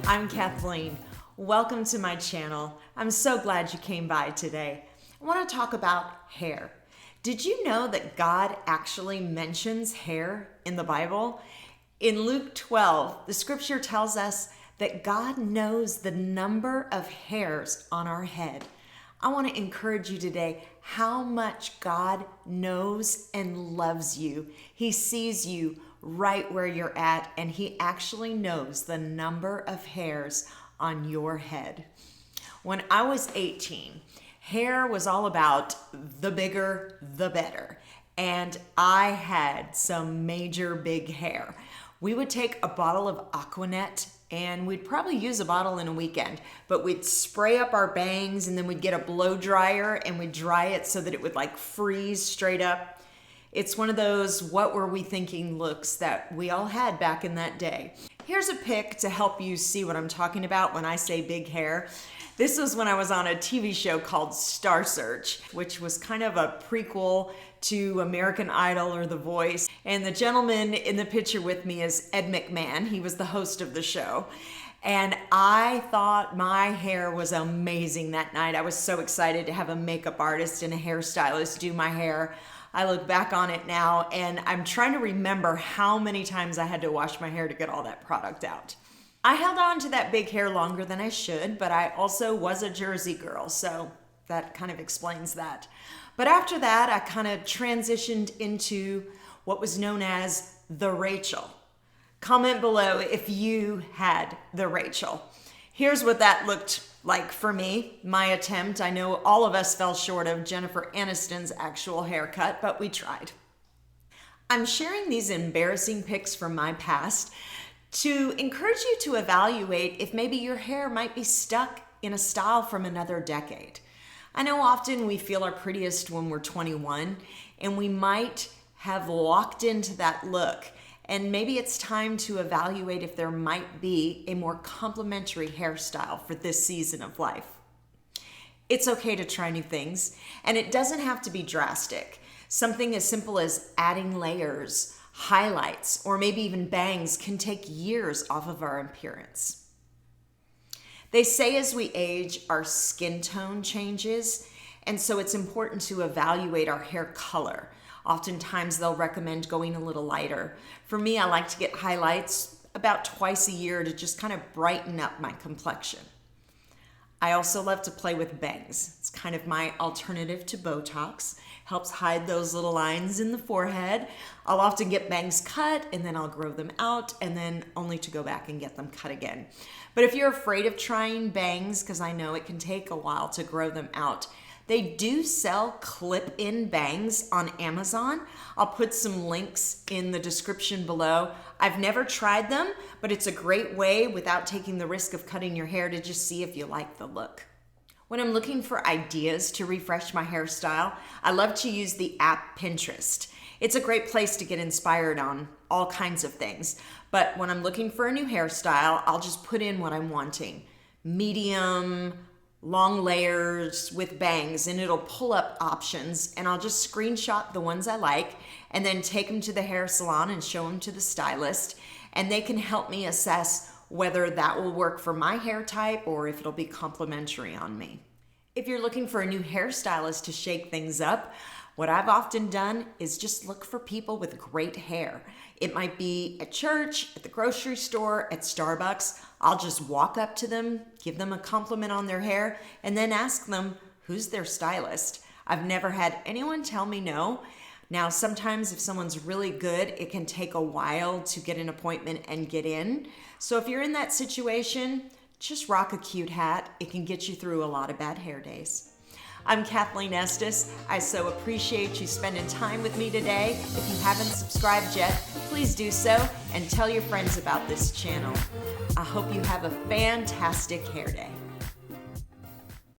I'm Kathleen. Welcome to my channel. I'm so glad you came by today. I want to talk about hair. Did you know that God actually mentions hair in the Bible? In Luke 12, the scripture tells us that God knows the number of hairs on our head. I want to encourage you today how much God knows and loves you. He sees you right where you're at, and He actually knows the number of hairs on your head. When I was 18, hair was all about the bigger, the better. And I had some major big hair. We would take a bottle of Aquanet, and we'd probably use a bottle in a weekend, but we'd spray up our bangs and then we'd get a blow dryer and we'd dry it so that it would like freeze straight up. It's one of those what were we thinking looks that we all had back in that day. Here's a pic to help you see what I'm talking about when I say big hair. This was when I was on a TV show called Star Search, which was kind of a prequel to American Idol or The Voice. And the gentleman in the picture with me is Ed McMahon. He was the host of the show. And I thought my hair was amazing that night. I was so excited to have a makeup artist and a hairstylist do my hair. I look back on it now and I'm trying to remember how many times I had to wash my hair to get all that product out. I held on to that big hair longer than I should, but I also was a Jersey girl, so that kind of explains that. But after that, I kind of transitioned into what was known as the Rachel. Comment below if you had the Rachel. Here's what that looked like for me, my attempt. I know all of us fell short of Jennifer Aniston's actual haircut, but we tried. I'm sharing these embarrassing pics from my past to encourage you to evaluate if maybe your hair might be stuck in a style from another decade. I know often we feel our prettiest when we're 21, and we might have locked into that look. And maybe it's time to evaluate if there might be a more complementary hairstyle for this season of life. It's okay to try new things, and it doesn't have to be drastic. Something as simple as adding layers, highlights, or maybe even bangs can take years off of our appearance. They say as we age, our skin tone changes, and so it's important to evaluate our hair color. Oftentimes they'll recommend going a little lighter. For me, I like to get highlights about twice a year to just kind of brighten up my complexion. I also love to play with bangs. It's kind of my alternative to Botox. Helps hide those little lines in the forehead. I'll often get bangs cut and then I'll grow them out and then only to go back and get them cut again. But if you're afraid of trying bangs, because I know it can take a while to grow them out, they do sell clip-in bangs on Amazon. I'll put some links in the description below. I've never tried them, but it's a great way without taking the risk of cutting your hair to just see if you like the look. When I'm looking for ideas to refresh my hairstyle, I love to use the app Pinterest. It's a great place to get inspired on all kinds of things. But when I'm looking for a new hairstyle, I'll just put in what I'm wanting. Medium, long layers with bangs, and it'll pull up options, and I'll just screenshot the ones I like and then take them to the hair salon and show them to the stylist, and they can help me assess whether that will work for my hair type or if it'll be complimentary on me. If you're looking for a new hairstylist to shake things up, what I've often done is just look for people with great hair. It might be at church, at the grocery store, at Starbucks. I'll just walk up to them, give them a compliment on their hair, and then ask them who's their stylist. I've never had anyone tell me no. Now, sometimes if someone's really good, it can take a while to get an appointment and get in. So if you're in that situation, just rock a cute hat. It can get you through a lot of bad hair days. I'm Kathleen Estes. I so appreciate you spending time with me today. If you haven't subscribed yet, please do so and tell your friends about this channel. I hope you have a fantastic hair day.